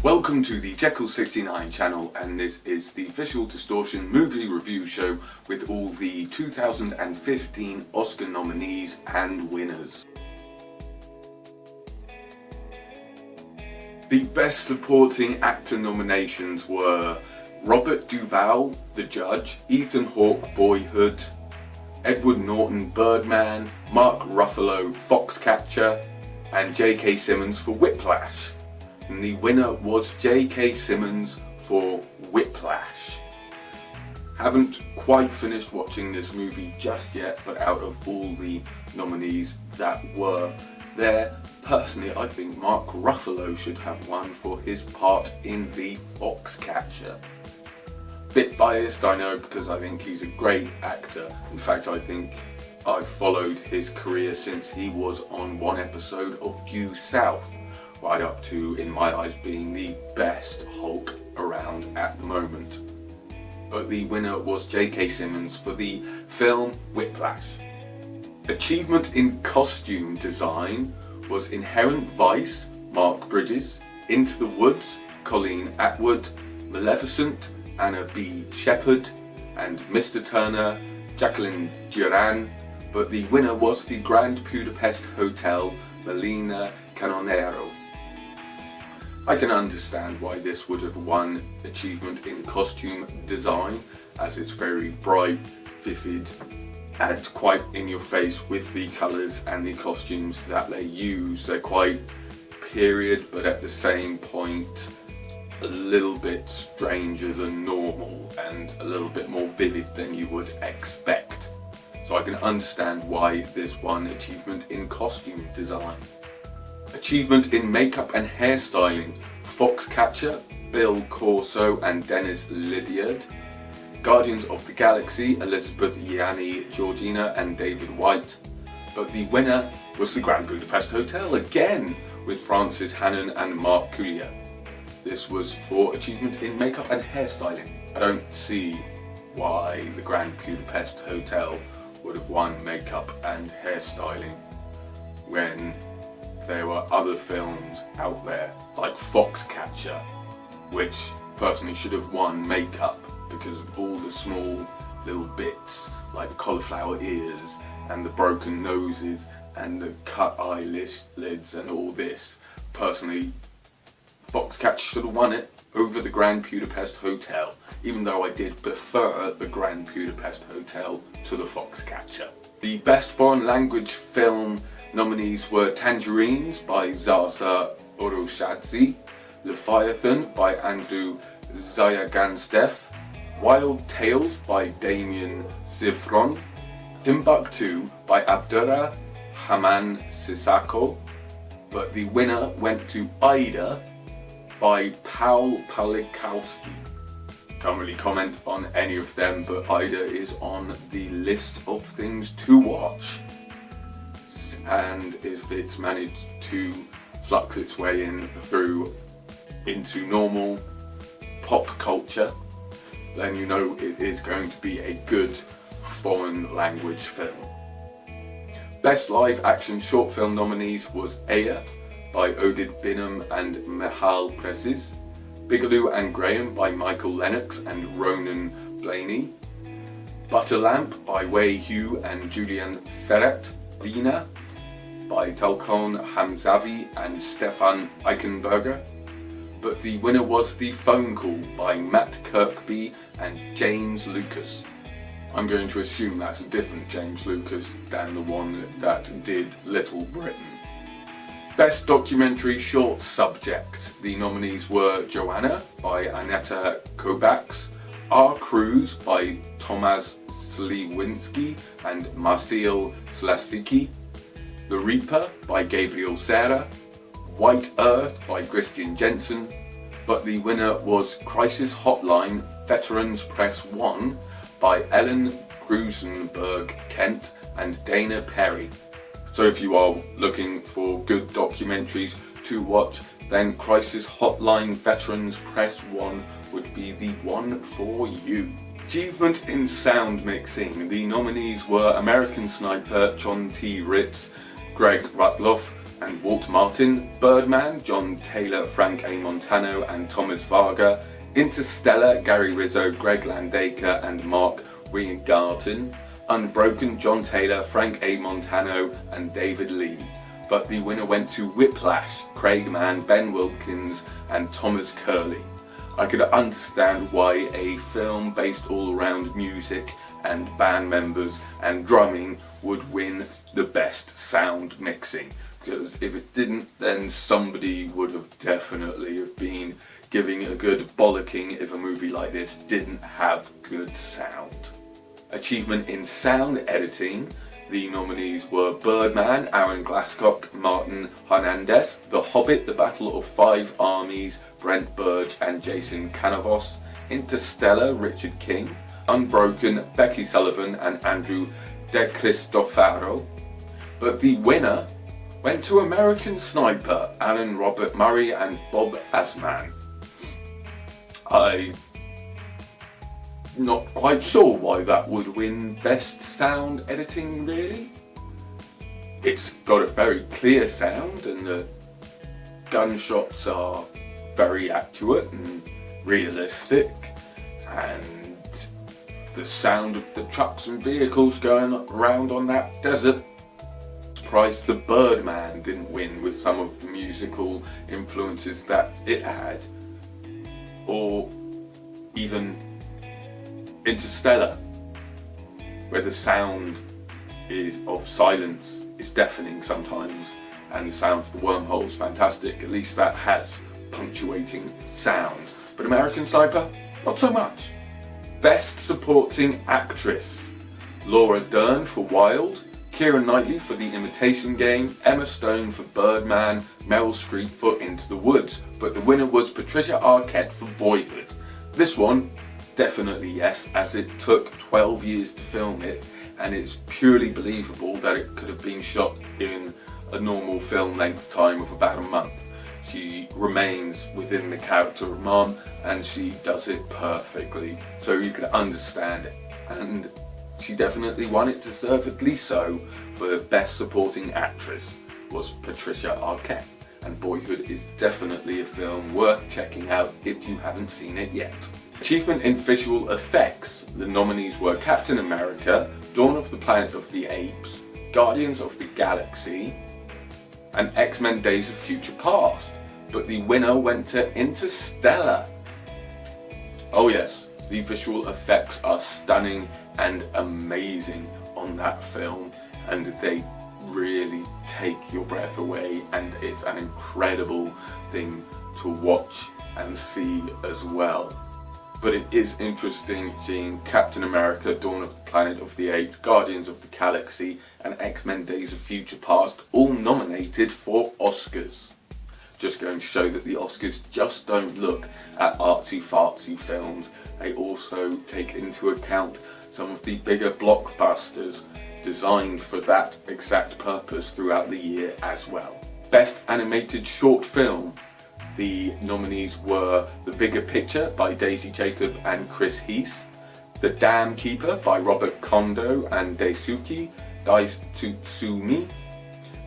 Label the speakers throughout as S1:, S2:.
S1: Welcome to the Jeccles 69 channel, and this is the official Distortion movie review show with all the 2015 Oscar nominees and winners. The Best Supporting Actor nominations were Robert Duvall, The Judge, Ethan Hawke, Boyhood, Edward Norton, Birdman, Mark Ruffalo, Foxcatcher, and J.K. Simmons for Whiplash. And the winner was J.K. Simmons for Whiplash. Haven't quite finished watching this movie just yet, but out of all the nominees that were there, personally I think Mark Ruffalo should have won for his part in the Foxcatcher. Bit biased, I know, because I think he's a great actor. In fact, I think I've followed his career since he was on one episode of Due South, right up to, in my eyes, being the best Hulk around at the moment. But the winner was J.K. Simmons for the film Whiplash. Achievement in costume design was Inherent Vice, Mark Bridges, Into the Woods, Colleen Atwood, Maleficent, Anna B. Shepherd, and Mr. Turner, Jacqueline Duran, but the winner was the Grand Budapest Hotel, Melina Canonero. I can understand why this would have won achievement in costume design, as it's very bright, vivid, and quite in your face with the colours and the costumes that they use. They're quite period, but at the same point a little bit stranger than normal and a little bit more vivid than you would expect. So I can understand why this won achievement in costume design. Achievement in makeup and hairstyling, Foxcatcher, Bill Corso and Dennis Lydiard. Guardians of the Galaxy, Elizabeth Yanni, Georgina and David White. But the winner was the Grand Budapest Hotel, again with Frances Hannon and Mark Coulier. This was for achievement in makeup and hairstyling. I don't see why the Grand Budapest Hotel would have won makeup and hairstyling when there were other films out there like Foxcatcher, which personally should have won makeup because of all the small little bits like the cauliflower ears and the broken noses and the cut eyelids and all this. Personally, Foxcatcher should have won it over the Grand Budapest Hotel, even though I did prefer the Grand Budapest Hotel to the Foxcatcher. The Best Foreign Language Film nominees were Tangerines by Zaza Oroshadze, Leviathan by Andrew Zayaganstev, Wild Tales by Damien Zifron, Timbuktu by Abdurrah Haman Sissako, but the winner went to Ida by Paul Palikowski. Can't really comment on any of them, but Ida is on the list of things to watch. And if it's managed to flux its way into normal pop culture, then you know it is going to be a good foreign language film. Best Live Action Short Film nominees was Aya by Oded Binham and Mehal Prezis, Bigelow and Graham by Michael Lennox and Ronan Blaney, Butter Lamp by Wei Hu and Julian Ferret, Vina by Talcon Hamzavi and Stefan Eichenberger, but the winner was The Phone Call by Matt Kirkby and James Lucas. I'm going to assume that's a different James Lucas than the one that did Little Britain. Best Documentary Short Subject. The nominees were Joanna by Aneta Kovacs, Our Cruise by Tomasz Sliwinski and Marcel Slasicki, The Reaper by Gabriel Serra, White Earth by Christian Jensen, but the winner was Crisis Hotline Veterans Press 1 by Ellen Grusenberg Kent and Dana Perry. So if you are looking for good documentaries to watch, then Crisis Hotline Veterans Press 1 would be the one for you. Achievement in Sound Mixing. The nominees were American Sniper John T. Ritz, Greg Rutloff, and Walt Martin. Birdman, John Taylor, Frank A. Montano and Thomas Varga. Interstellar, Gary Rizzo, Greg Landaker and Mark Weingarten. Unbroken, John Taylor, Frank A. Montano and David Lee. But the winner went to Whiplash, Craig Mann, Ben Wilkins and Thomas Curley. I could understand why a film based all around music and band members and drumming would win the best sound mixing, because if it didn't, then somebody would have definitely have been giving a good bollocking if a movie like this didn't have good sound. Achievement in sound editing. The nominees were Birdman, Aaron Glasscock, Martin Hernandez, The Hobbit, The Battle of Five Armies, Brent Burge and Jason Canavos, Interstellar, Richard King, Unbroken, Becky Sullivan and Andrew De Cristofaro. But the winner went to American Sniper, Alan Robert Murray and Bob Asman. I'm not quite sure why that would win best sound editing, really. It's got a very clear sound and the gunshots are very accurate and realistic, and the sound of the trucks and vehicles going around on that desert. Surprised the Birdman didn't win with some of the musical influences that it had, or even Interstellar, where the sound is of silence is deafening sometimes, and the sound of the wormhole's fantastic. At least that has punctuating sound. But American Sniper, not so much. Best Supporting Actress. Laura Dern for Wild, Keira Knightley for The Imitation Game, Emma Stone for Birdman, Meryl Streep for Into the Woods. But the winner was Patricia Arquette for Boyhood. This one, definitely yes, as it took 12 years to film it, and it's purely believable that it could have been shot in a normal film length time of about a month. She remains within the character of Mom and she does it perfectly, so you can understand it. And she definitely won it, deservedly so, for Best Supporting Actress was Patricia Arquette. And Boyhood is definitely a film worth checking out if you haven't seen it yet. Achievement in Visual Effects. The nominees were Captain America, Dawn of the Planet of the Apes, Guardians of the Galaxy and X-Men Days of Future Past. But the winner went to Interstellar. Oh yes, the visual effects are stunning and amazing on that film, and they really take your breath away, and it's an incredible thing to watch and see as well. But it is interesting seeing Captain America, Dawn of the Planet of the Apes, Guardians of the Galaxy and X-Men Days of Future Past all nominated for Oscars. Just going to show that the Oscars just don't look at artsy fartsy films, they also take into account some of the bigger blockbusters designed for that exact purpose throughout the year as well. Best Animated Short Film. The nominees were The Bigger Picture by Daisy Jacob and Chris Heath, The Dam Keeper by Robert Kondo and Daisuke Daisutsumi,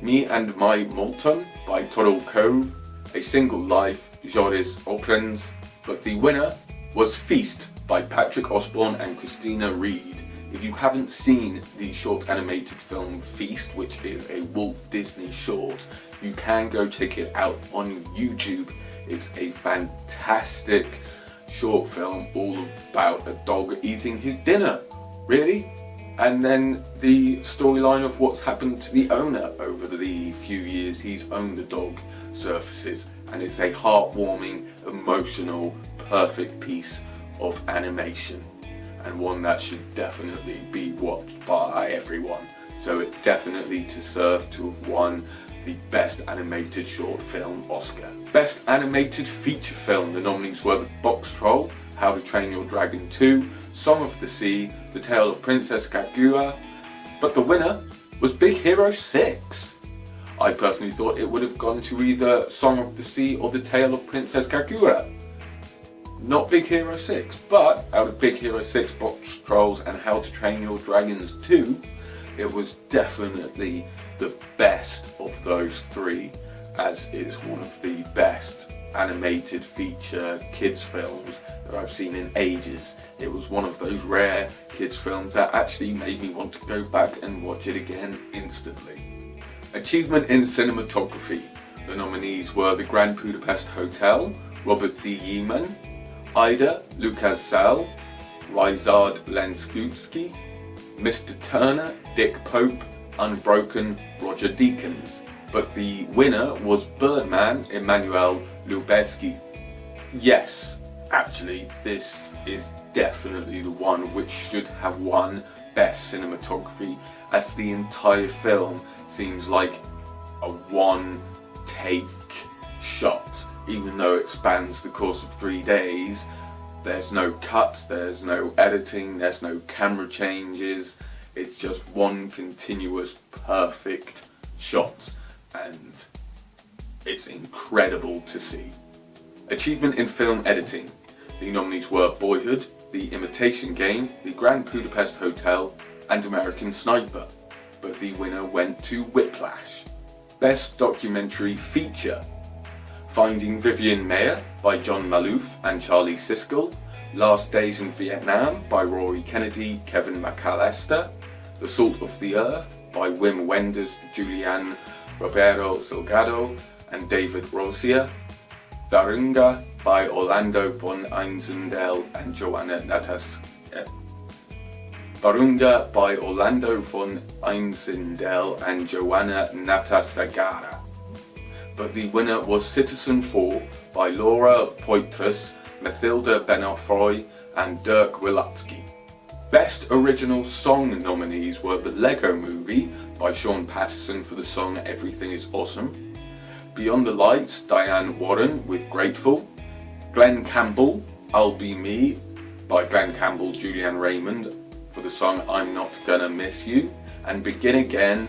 S1: Me and My Molton by Toro Cove, A Single Life, Joris Oprens, but the winner was Feast by Patrick Osborne and Christina Reed. If you haven't seen the short animated film Feast, which is a Walt Disney short, you can go check it out on YouTube. It's a fantastic short film all about a dog eating his dinner, really. And then the storyline of what's happened to the owner over the few years he's owned the dog surfaces. And it's a heartwarming, emotional, perfect piece of animation, and one that should definitely be watched by everyone. So it definitely deserved to have won the Best Animated Short Film Oscar. Best Animated Feature Film. The nominees were The Box Troll, How to Train Your Dragon 2, Song of the Sea, The Tale of Princess Kaguya, but the winner was Big Hero 6. I personally thought it would have gone to either Song of the Sea or The Tale of Princess Kaguya. Not Big Hero 6, but out of Big Hero 6, Box Trolls and How to Train Your Dragons 2, it was definitely the best of those three, as it is one of the best animated feature kids films that I've seen in ages. It was one of those rare kids films that actually made me want to go back and watch it again instantly. Achievement in cinematography. The nominees were The Grand Budapest Hotel, Robert D. Yeoman, Ida, Lucas Sal, Ryszard Lenskowski, Mr. Turner, Dick Pope, Unbroken, Roger Deakins. But the winner was Birdman, Emmanuel Lubezki. Yes, actually, this is definitely the one which should have won Best Cinematography, as the entire film seems like a one-take shot. Even though it spans the course of 3 days, there's no cuts, there's no editing, there's no camera changes. It's just one continuous perfect shot, and it's incredible to see. Achievement in film editing. The nominees were Boyhood, The Imitation Game, The Grand Budapest Hotel, and American Sniper, but the winner went to Whiplash. Best Documentary Feature. Finding Vivian Maier by John Maloof and Charlie Siskel, Last Days in Vietnam by Rory Kennedy, Kevin McAllister, The Salt of the Earth by Wim Wenders, Julian Roberto Salgado and David Rosier, Darunga by Orlando von Einsendel and Joanna Natasagara. But the winner was Citizen 4 by Laura Poitras, Mathilda Benofroy and Dirk Wilatsky. Best Original Song nominees were The Lego Movie by Sean Patterson for the song Everything is Awesome, Beyond the Lights, Diane Warren with Grateful, Glenn Campbell, I'll Be Me by Glenn Campbell, Julian Raymond for the song I'm Not Gonna Miss You, and Begin Again,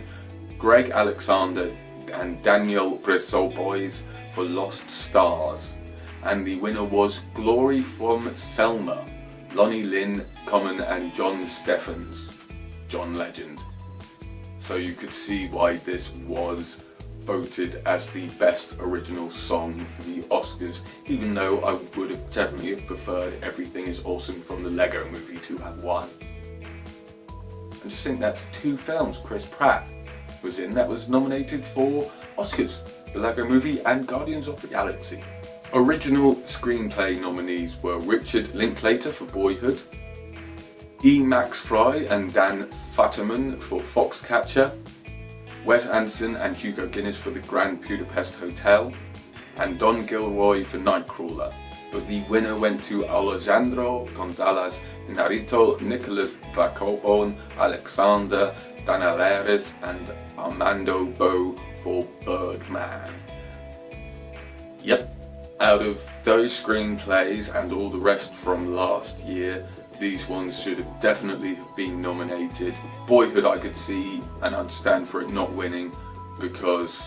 S1: Greg Alexander and Daniel Bresoboys for Lost Stars. And the winner was Glory from Selma, Lonnie Lynn Common and John Steffens, John Legend. So you could see why this was voted as the best original song for the Oscars, even though I would have definitely have preferred Everything is Awesome from the Lego Movie to have won. I just think that's 2 films Chris Pratt was in that was nominated for Oscars, the Lego Movie and Guardians of the Galaxy. Original screenplay nominees were Richard Linklater for Boyhood, E. Max Fry and Dan Futterman for Foxcatcher, Wes Anderson and Hugo Guinness for The Grand Budapest Hotel, and Don Gilroy for Nightcrawler. But the winner went to Alejandro González Inarritu, Nicholas Bacobon, Alexander Danaleres and Armando Bo for Birdman. Yep, out of those screenplays and all the rest from last year, these ones should have definitely been nominated. Boyhood I could see and understand for it not winning because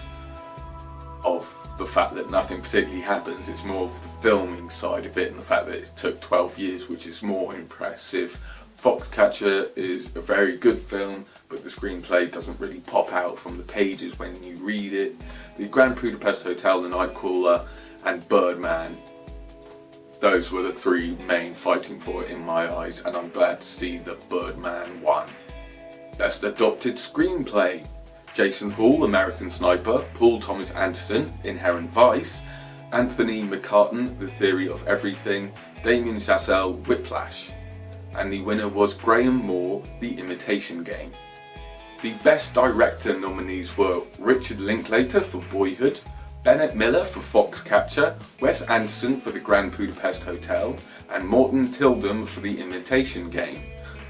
S1: of the fact that nothing particularly happens. It's more of the filming side of it and the fact that it took 12 years, which is more impressive. Foxcatcher is a very good film, but the screenplay doesn't really pop out from the pages when you read it. The Grand Budapest Hotel, The Nightcrawler and Birdman, those were the 3 main fighting for it in my eyes, and I'm glad to see that Birdman won. Best Adapted Screenplay. Jason Hall, American Sniper, Paul Thomas Anderson, Inherent Vice, Anthony McCartan, The Theory of Everything, Damien Chazelle, Whiplash. And the winner was Graham Moore, The Imitation Game. The Best Director nominees were Richard Linklater for Boyhood, Bennett Miller for Foxcatcher, Wes Anderson for The Grand Budapest Hotel, and Morton Tildum for The Imitation Game.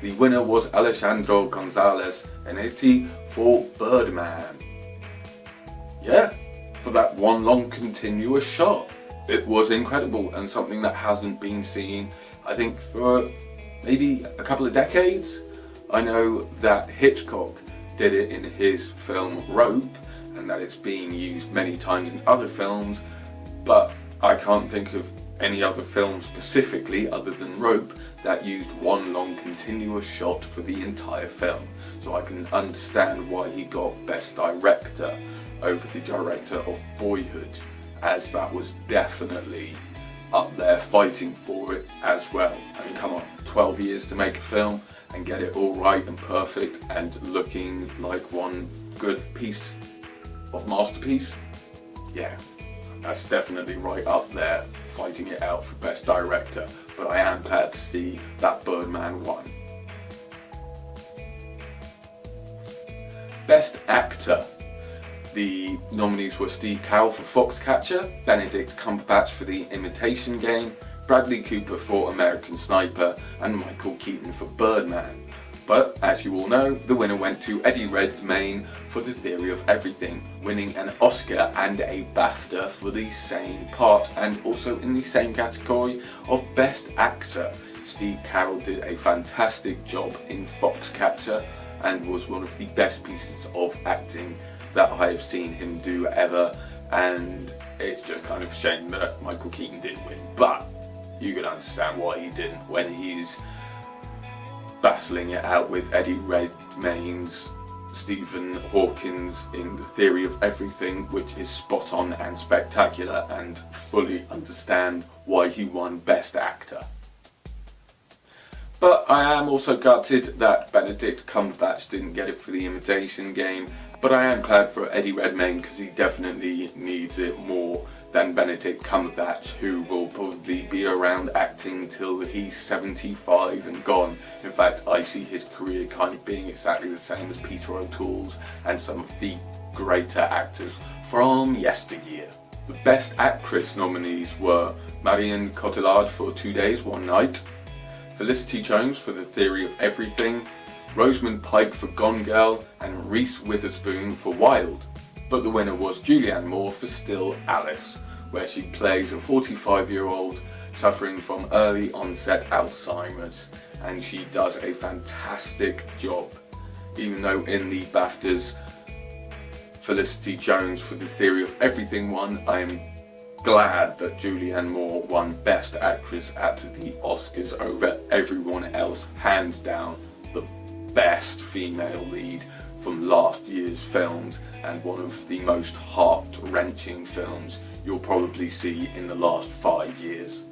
S1: The winner was Alejandro González Inarritu for Birdman. Yeah, for that one long continuous shot. It was incredible and something that hasn't been seen, I think, for maybe a couple of decades. I know that Hitchcock did it in his film Rope, and that it's being used many times in other films, but I can't think of any other film specifically other than Rope that used one long continuous shot for the entire film, so I can understand why he got Best Director over the director of Boyhood, as that was definitely up there fighting for it as well. I mean, come on, 12 years to make a film and get it all right and perfect and looking like one good piece of masterpiece? Yeah, that's definitely right up there fighting it out for Best Director, but I am glad to see that Birdman won. Best Actor. The nominees were Steve Carell for Foxcatcher, Benedict Cumberbatch for The Imitation Game, Bradley Cooper for American Sniper, and Michael Keaton for Birdman. But, as you all know, the winner went to Eddie Redmayne for The Theory of Everything, winning an Oscar and a BAFTA for the same part, and also in the same category of Best Actor. Steve Carell did a fantastic job in Foxcatcher and was one of the best pieces of acting that I have seen him do ever, and it's just kind of a shame that Michael Keaton didn't win, but you can understand why he didn't when he's battling it out with Eddie Redmayne's Stephen Hawkins in The Theory of Everything, which is spot on and spectacular, and fully understand why he won Best Actor. But I am also gutted that Benedict Cumberbatch didn't get it for The Imitation Game, but I am glad for Eddie Redmayne because he definitely needs it more than Benedict Cumberbatch, who will probably be around acting till he's 75 and gone. In fact, I see his career kind of being exactly the same as Peter O'Toole's and some of the greater actors from yesteryear. The Best Actress nominees were Marion Cotillard for 2 Days, One Night, Felicity Jones for The Theory of Everything, Rosamund Pike for Gone Girl, and Reese Witherspoon for Wild. But the winner was Julianne Moore for Still Alice, where she plays a 45-year-old suffering from early onset Alzheimer's, and she does a fantastic job. Even though in the BAFTAs Felicity Jones for The Theory of Everything won, I am glad that Julianne Moore won Best Actress at the Oscars over everyone else, hands down the best female lead from last year's films and one of the most heart-wrenching films you'll probably see in the last 5 years.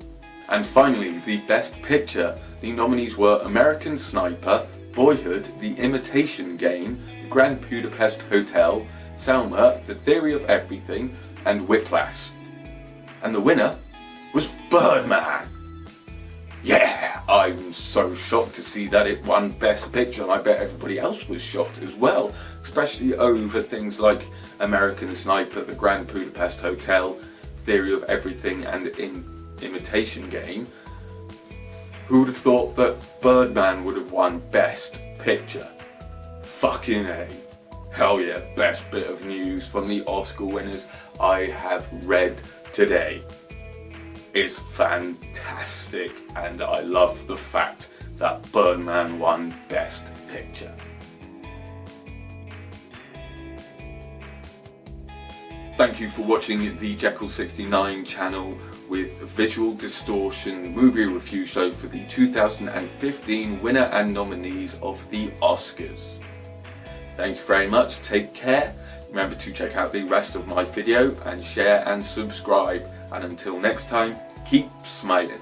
S1: And finally, the Best Picture. The nominees were American Sniper, Boyhood, The Imitation Game, The Grand Budapest Hotel, Selma, The Theory of Everything, and Whiplash. And the winner was Birdman. Yeah, I'm so shocked to see that it won Best Picture, and I bet everybody else was shocked as well, especially over things like American Sniper, The Grand Budapest Hotel, Theory of Everything, and Imitation Game. Who would have thought that Birdman would have won Best Picture? Fucking A. Hell yeah, best bit of news from the Oscar winners I have read today. Is fantastic, and I love the fact that Birdman won Best Picture. Thank you for watching the Jeccles 69 channel with Visual Distortion movie review show for the 2015 winner and nominees of the Oscars. Thank you very much, take care. Remember to check out the rest of my video and share and subscribe. And until next time, keep smiling.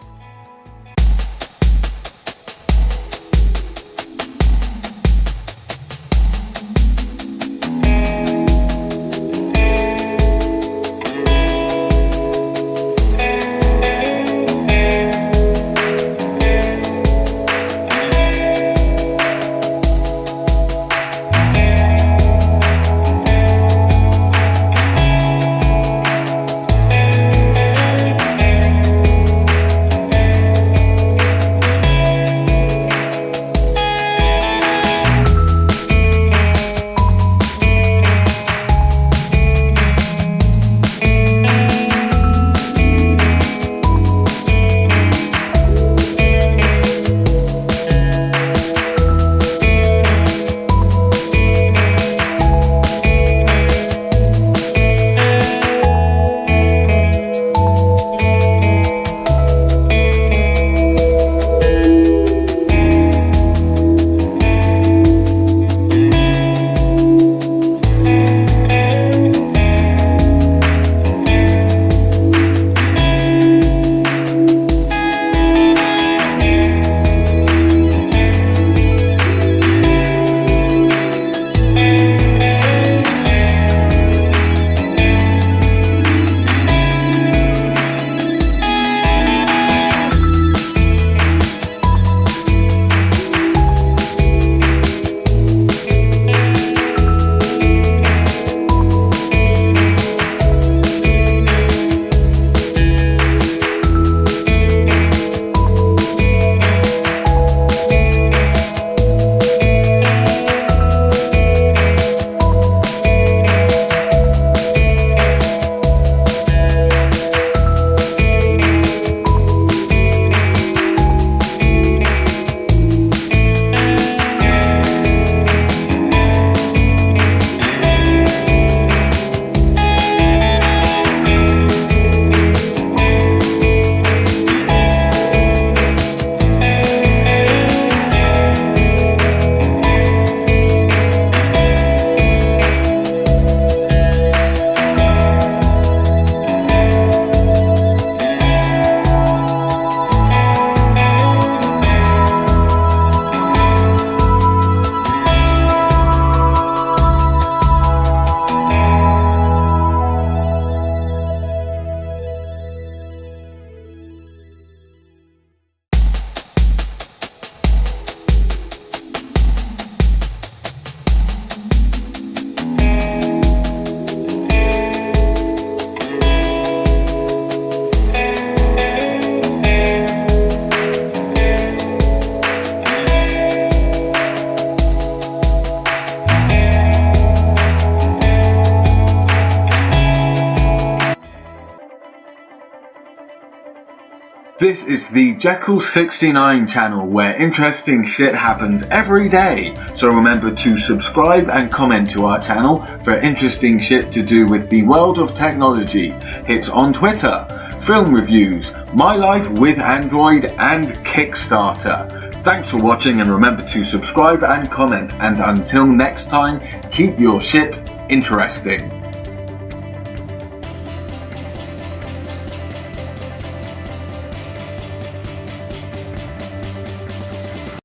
S2: This is the Jeccles 69 channel where interesting shit happens every day. So remember to subscribe and comment to our channel for interesting shit to do with the world of technology, hits on Twitter, film reviews, my life with Android and Kickstarter. Thanks for watching and remember to subscribe and comment, and until next time, keep your shit interesting.